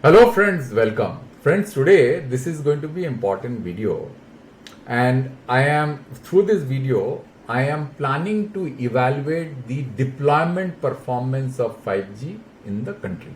Hello friends, welcome. Friends, today this is going to be an important video, and through this video I am planning to evaluate the deployment performance of 5G in the country.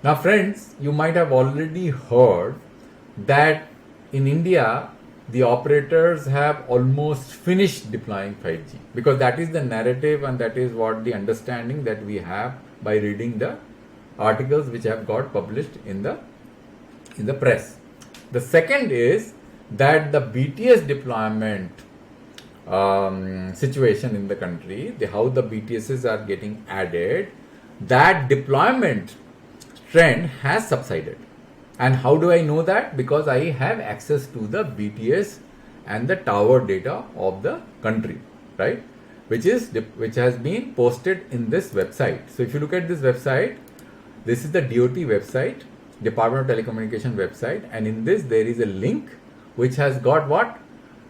Now friends, you might have already heard that in India the operators have almost finished deploying 5G, because that is the narrative and that is what the understanding that we have by reading the articles which have got published in the press. The second is that the BTS deployment situation in the country, how the BTSs are getting added, that deployment trend has subsided. And how do I know that? Because I have access to the BTS and the tower data of the country, right? Which has been posted in this website. So if you look at this website, this is the DOT website, Department of Telecommunications website, and in this there is a link which has got what?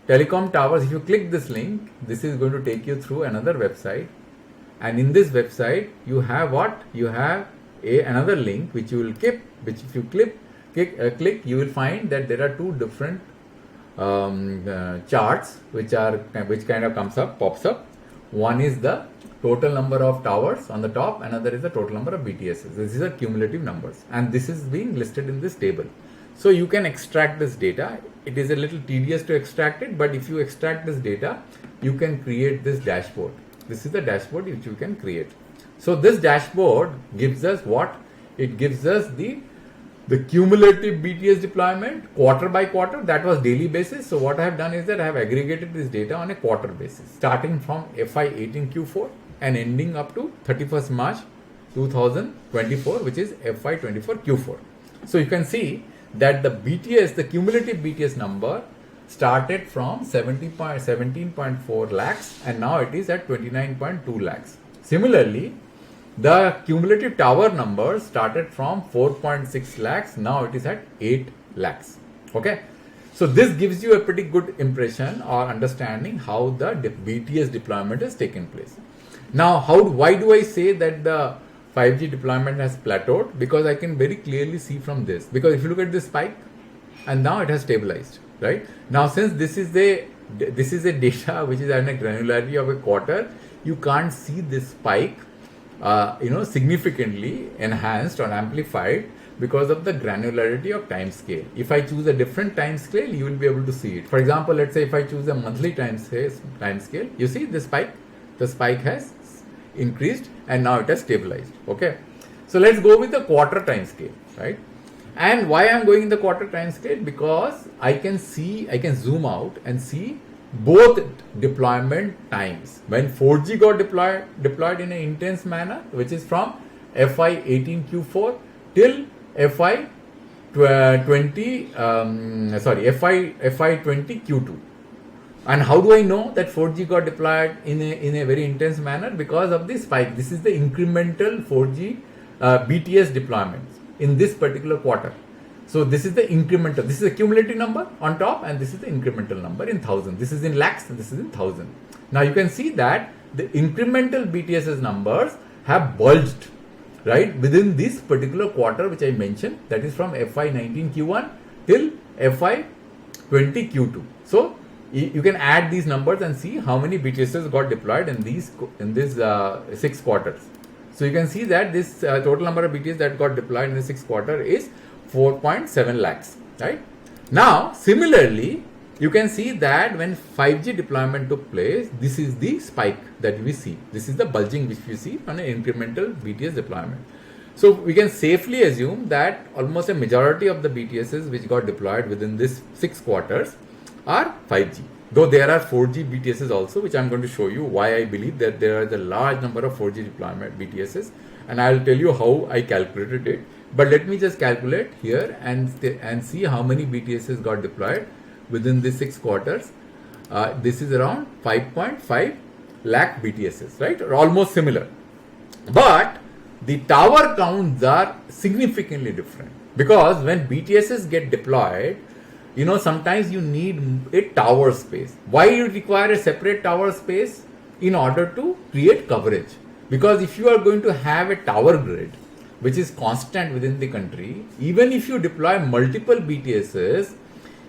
Telecom towers. If you click this link, this is going to take you through another website, and in this website you have what? You have another link which you will click, which if you click, you will find that there are two different charts which kind of pops up. One is the total number of towers on the top, another is the total number of BTSs. This is a cumulative numbers, and this is being listed in this table. So you can extract this data. It is a little tedious to extract it, but if you extract this data, you can create this dashboard. This is the dashboard which you can create. So this dashboard gives us what? It gives us the cumulative BTS deployment quarter by quarter. That was daily basis. So what I have done is that I have aggregated this data on a quarter basis, starting from FY18 Q4 and ending up to 31st March 2024, which is FY24 Q4. So you can see that the cumulative BTS number started from 17.4 lakhs and now it is at 29.2 lakhs. Similarly, the cumulative tower number started from 4.6 lakhs, now it is at 8 lakhs. Okay. So this gives you a pretty good impression or understanding how the BTS deployment has taken place. Now, why do I say that the 5G deployment has plateaued? Because I can very clearly see from this. Because if you look at this spike, and now it has stabilized, right? Now, since this is a data which is at a granularity of a quarter, you can't see this spike, significantly enhanced or amplified because of the granularity of time scale. If I choose a different time scale, you will be able to see it. For example, let's say if I choose a monthly time scale, you see the spike has increased and now it has stabilized. Okay. So let's go with the quarter time scale, right? And why I'm going in the quarter time scale? Because I can zoom out and see both deployment times. When 4G got deployed in an intense manner, which is from FY18 Q4 till FY20 Q2. And how do I know that 4G got deployed in a very intense manner? Because of this spike. This is the incremental 4G BTS deployments in this particular quarter. So this is the incremental. This is the cumulative number on top, and this is the incremental number in thousand. This is in lakhs, and this is in thousand. Now you can see that the incremental BTS's numbers have bulged, right, within this particular quarter which I mentioned. That is from FY19 Q1 till FY20 Q2. So you can add these numbers and see how many BTSs got deployed in these 6 quarters. So you can see that this total number of BTS that got deployed in the 6th quarter is 4.7 lakhs, right? Now, similarly, you can see that when 5G deployment took place, this is the spike that we see. This is the bulging which we see on an incremental BTS deployment. So we can safely assume that almost a majority of the BTSs which got deployed within this 6 quarters are 5G. Though there are 4G BTSs also, which I'm going to show you why I believe that there are a large number of 4G deployment BTSs, and I'll tell you how I calculated it. But let me just calculate here and see how many BTSs got deployed within these 6 quarters. This is around 5.5 lakh BTSs, right? Or almost similar. But the tower counts are significantly different, because when BTSs get deployed, sometimes you need a tower space. Why you require a separate tower space? In order to create coverage. Because if you are going to have a tower grid, which is constant within the country, even if you deploy multiple BTSs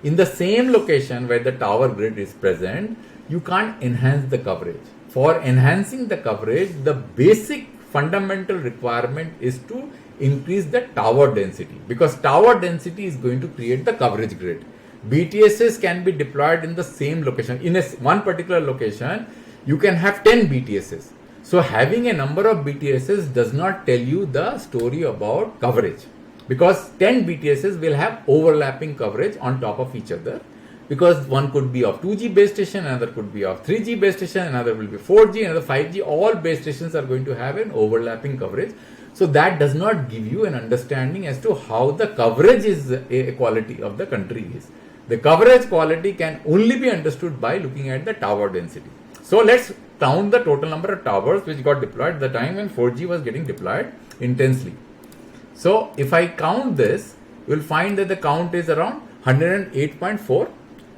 in the same location where the tower grid is present, you can't enhance the coverage. For enhancing the coverage, the basic fundamental requirement is to increase the tower density, because tower density is going to create the coverage grid. BTSs can be deployed in the same location. In one particular location, you can have 10 BTSs. So having a number of BTSs does not tell you the story about coverage, because 10 BTSs will have overlapping coverage on top of each other, because one could be of 2G base station, another could be of 3G base station, another will be 4G, another 5G. All base stations are going to have an overlapping coverage. So that does not give you an understanding as to how the coverage is a quality of the country is. The coverage quality can only be understood by looking at the tower density. So let's count the total number of towers which got deployed at the time when 4G was getting deployed intensely. So if I count this, you will find that the count is around 108.4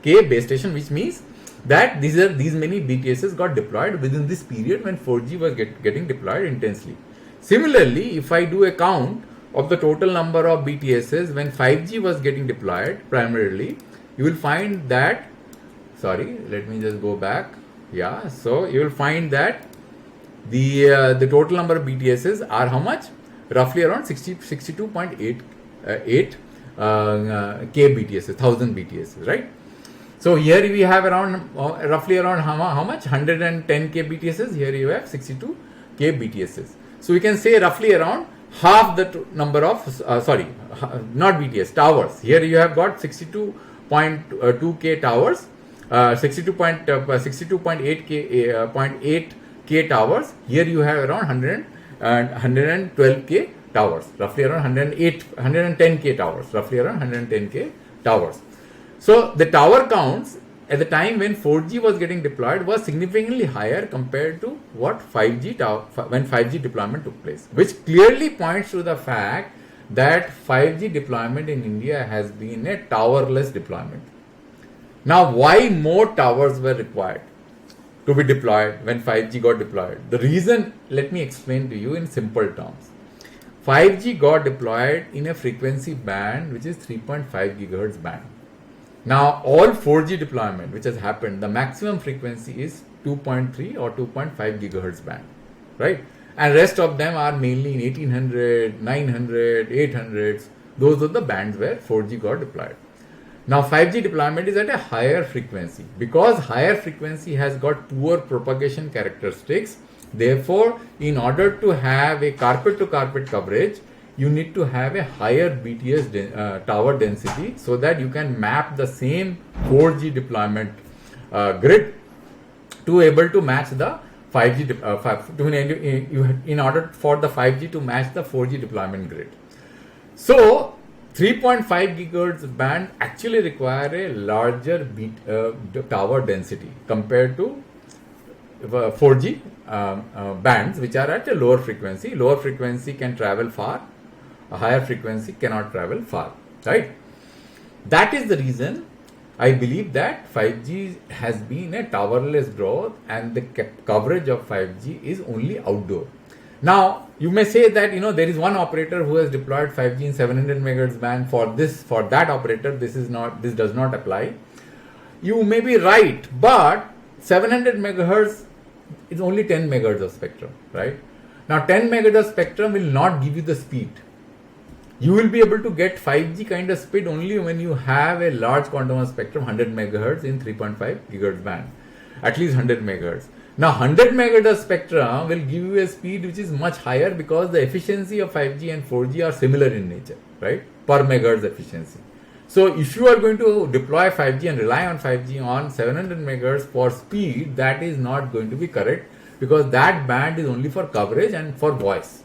K base station, which means that these many BTSs got deployed within this period when 4G was getting deployed intensely. Similarly, if I do a count of the total number of BTSs when 5G was getting deployed primarily, you will find that, let me just go back. Yeah, so you will find that the total number of BTSs are how much? Roughly around 62.8 K BTSs, 1000 BTSs, right? So here we have around roughly around how much? 110 K BTSs. Here you have 62 K BTSs. So we can say roughly around half the number of not BTS, towers. Here you have got 62.2 K towers. 62.8 K towers. Here you have around 112 K towers, roughly around 110 K towers, roughly around 110 K towers. So the tower counts at the time when 4G was getting deployed was significantly higher compared to what 5G when 5G deployment took place, which clearly points to the fact that 5G deployment in India has been a towerless deployment. Now, why more towers were required to be deployed when 5G got deployed? The reason, let me explain to you in simple terms. 5G got deployed in a frequency band which is 3.5 gigahertz band. Now, all 4G deployment which has happened, the maximum frequency is 2.3 or 2.5 gigahertz band, right? And rest of them are mainly in 1800, 900, 800s. Those are the bands where 4G got deployed. Now 5G deployment is at a higher frequency. Because higher frequency has got poor propagation characteristics, therefore in order to have a carpet to carpet coverage, you need to have a higher BTS tower density so that you can map the same 4G deployment grid to able to match the 5G in order for the 5G to match the 4G deployment grid. So 3.5 gigahertz band actually require a larger tower density compared to 4G bands which are at a lower frequency. Lower frequency can travel far, a higher frequency cannot travel far, right? That is the reason I believe that 5G has been a towerless growth and the coverage of 5G is only outdoor. Now, you may say that, there is one operator who has deployed 5G in 700 megahertz band. For that operator, this does not apply. You may be right, but 700 megahertz is only 10 megahertz of spectrum, right? Now, 10 megahertz of spectrum will not give you the speed. You will be able to get 5G kind of speed only when you have a large quantum of spectrum, 100 megahertz in 3.5 gigahertz band, at least 100 megahertz. Now 100 megahertz of spectrum will give you a speed which is much higher because the efficiency of 5G and 4G are similar in nature, right? Per megahertz efficiency. So if you are going to deploy 5G and rely on 5G on 700 megahertz for speed, that is not going to be correct because that band is only for coverage and for voice.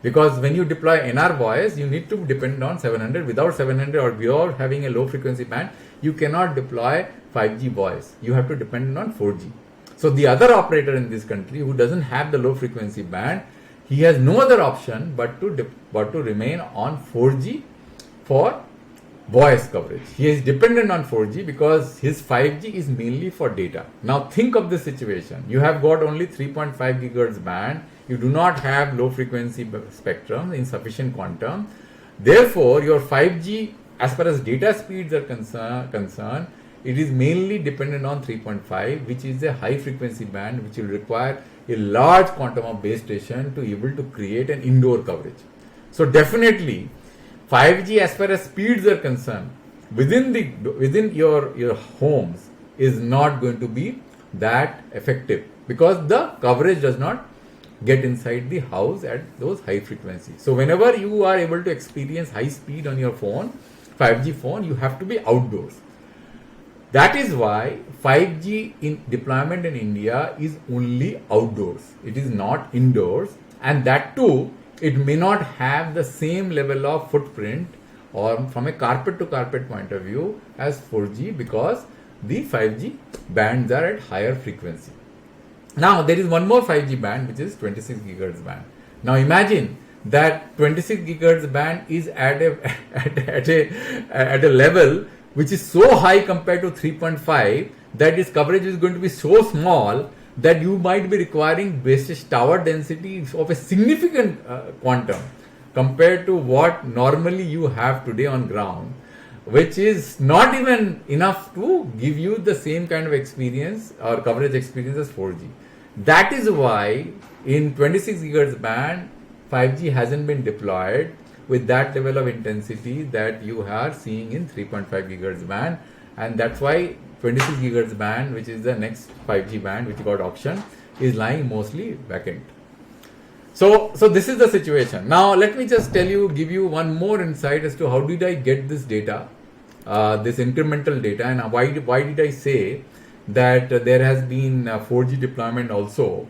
Because when you deploy NR voice, you need to depend on 700. Without 700 or without having a low frequency band, you cannot deploy 5G voice. You have to depend on 4G. So the other operator in this country who doesn't have the low frequency band, he has no other option but to remain on 4G for voice coverage. He is dependent on 4G because his 5G is mainly for data. Now think of this situation. You have got only 3.5 gigahertz band You do not have low frequency spectrum in sufficient quantum. Therefore, your 5G, as far as data speeds are concerned, it is mainly dependent on 3.5, which is a high frequency band which will require a large quantum of base station to be able to create an indoor coverage. So definitely 5G, as far as speeds are concerned, within your homes is not going to be that effective, because the coverage does not get inside the house at those high frequencies. So whenever you are able to experience high speed on your phone, 5G phone, you have to be outdoors. That is why 5G in deployment in India is only outdoors. It is not indoors, and that too, it may not have the same level of footprint or from a carpet to carpet point of view as 4G, because the 5G bands are at higher frequency. Now there is one more 5G band, which is 26 gigahertz band. Now imagine that 26 gigahertz band is at a level which is so high compared to 3.5 that its coverage is going to be so small that you might be requiring base tower density of a significant quantum compared to what normally you have today on ground, which is not even enough to give you the same kind of experience or coverage experience as 4G. That is why in 26 gigahertz band, 5G hasn't been deployed with that level of intensity that you are seeing in 3.5 gigahertz band, and that's why 26 gigahertz band, which is the next 5G band which got auctioned, is lying mostly vacant. So this is the situation. Now let me just give you one more insight as to how did I get this data, this incremental data, and why did I say that there has been 4G deployment also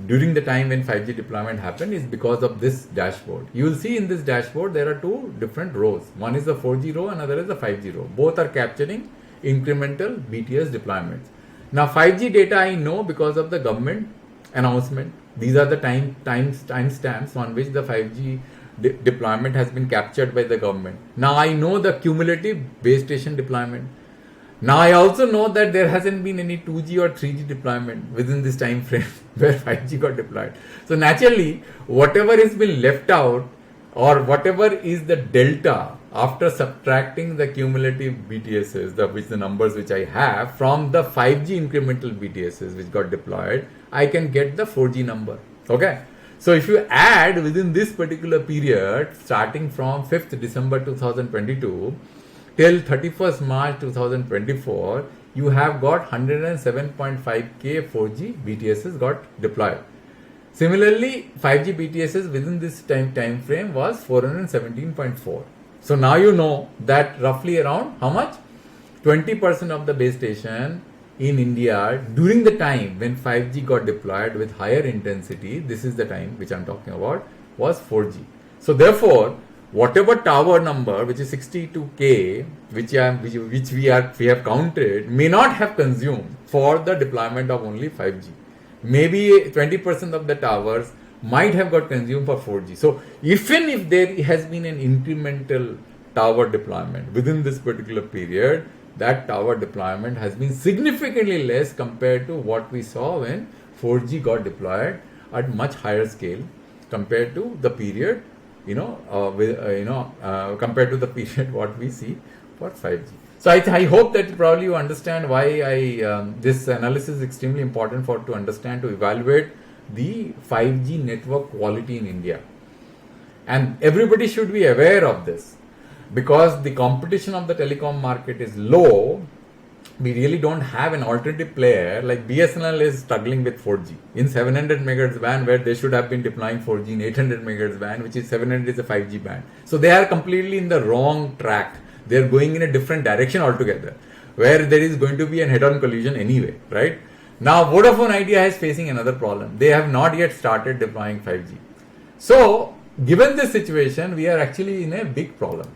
during the time when 5G deployment happened, is because of this dashboard. You will see in this dashboard there are two different rows. One is the 4G row, another is the 5G row. Both are capturing incremental BTS deployments. Now 5G data I know because of the government announcement. These are the timestamps on which the 5G deployment has been captured by the government. Now I know the cumulative base station deployment. Now I also know that there hasn't been any 2G or 3G deployment within this time frame where 5G got deployed. So naturally, whatever has been left out, or whatever is the delta after subtracting the cumulative BTSs, the numbers which I have from the 5G incremental BTSs which got deployed, I can get the 4G number. Okay. So if you add within this particular period, starting from 5th December 2022 till 31st March 2024, you have got 107.5k 4G BTSs got deployed. Similarly, 5G BTSs within this time frame was 417.4. So now you know that roughly around how much? 20% of the base station in India during the time when 5G got deployed with higher intensity, this is the time which I am talking about, was 4G. So therefore, whatever tower number, which is 62k, which we have counted, may not have consumed for the deployment of only 5G. Maybe 20% of the towers might have got consumed for 4G. So even if there has been an incremental tower deployment within this particular period, that tower deployment has been significantly less compared to what we saw when 4G got deployed at much higher scale compared to the period, compared to the period what we see for 5G. So I hope that probably you understand why this analysis is extremely important to understand, to evaluate the 5G network quality in India. And everybody should be aware of this, because the competition of the telecom market is low. We really don't have an alternative player. Like BSNL is struggling with 4G in 700 megahertz band, where they should have been deploying 4G in 800 megahertz band, which is 700 is a 5G band. So they are completely in the wrong track. They are going in a different direction altogether, where there is going to be a head-on collision anyway, right? Now Vodafone Idea is facing another problem. They have not yet started deploying 5G. So given this situation, we are actually in a big problem.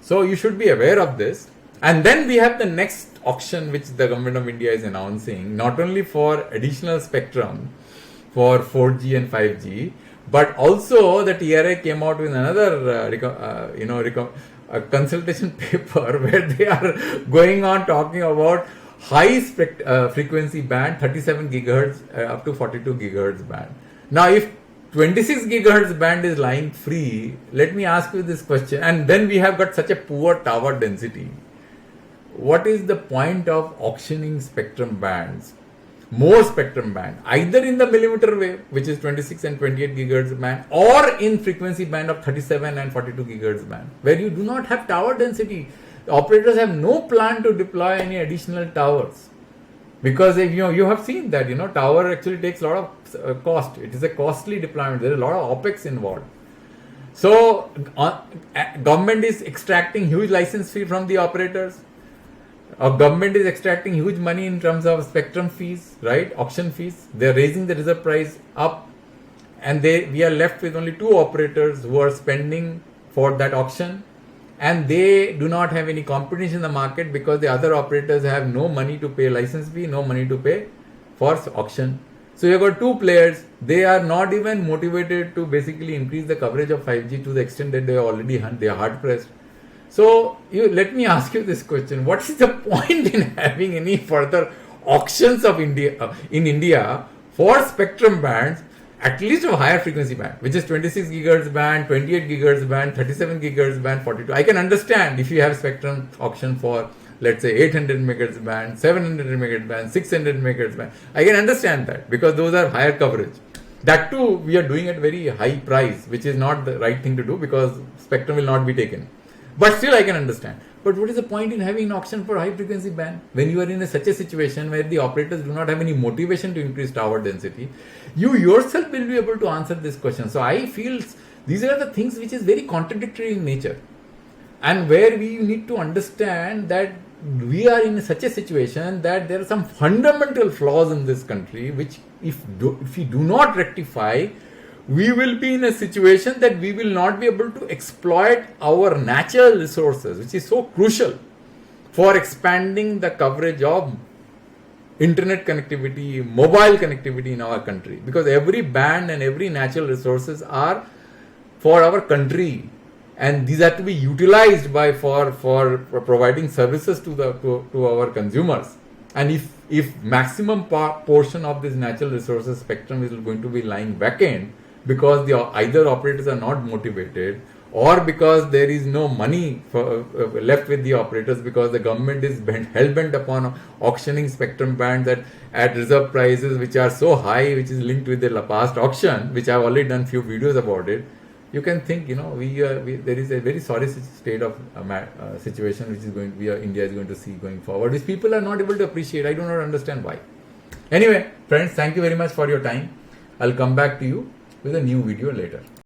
So you should be aware of this. And then we have the next auction which the government of India is announcing, not only for additional spectrum for 4G and 5G, but also the TRA came out with another consultation paper where they are going on talking about high frequency band, 37 gigahertz up to 42 gigahertz band. Now if 26 gigahertz band is lying free. Let me ask you this question. And then we have got such a poor tower density. What is the point of auctioning spectrum bands? More spectrum band, either in the millimeter wave, which is 26 and 28 gigahertz band, or in frequency band of 37 and 42 gigahertz band, where you do not have tower density. The operators have no plan to deploy any additional towers. Because you have seen that tower actually takes a lot of cost. It is a costly deployment. There is a lot of OPEX involved. So government is extracting huge license fee from the operators. Government is extracting huge money in terms of spectrum fees, right? Auction fees. They are raising the reserve price up, and we are left with only two operators who are spending for that auction. And they do not have any competition in the market because the other operators have no money to pay license fee, no money to pay for auction. So you have got two players. They are not even motivated to basically increase the coverage of 5G to the extent that they are hard pressed. So let me ask you this question: what is the point in having any further auctions of in India for spectrum bands, at least of higher frequency band, which is 26 gigahertz band, 28 gigahertz band, 37 gigahertz band, 42. I can understand if you have spectrum auction for, let's say, 800 megahertz band, 700 megahertz band, 600 megahertz band. I can understand that because those are higher coverage. That too, we are doing at very high price, which is not the right thing to do because spectrum will not be taken. But still, I can understand. But what is the point in having an auction for high frequency band when you are in such a situation where the operators do not have any motivation to increase tower density? You yourself will be able to answer this question. So I feel these are the things which is very contradictory in nature, and where we need to understand that we are in such a situation that there are some fundamental flaws in this country which if we do not rectify, we will be in a situation that we will not be able to exploit our natural resources, which is so crucial for expanding the coverage of internet connectivity, mobile connectivity in our country. Because every band and every natural resources are for our country, and these are to be utilized for providing services to our consumers. And if maximum portion of this natural resources spectrum is going to be lying vacant, because either operators are not motivated, or because there is no money left with the operators, because the government is hell-bent upon auctioning spectrum bands at reserve prices which are so high, which is linked with the past auction, which I have already done few videos about it. You can think, there is a very sorry state of situation which is India is going to see going forward, which people are not able to appreciate. I do not understand why. Anyway, friends, thank you very much for your time. I'll come back to you with a new video later.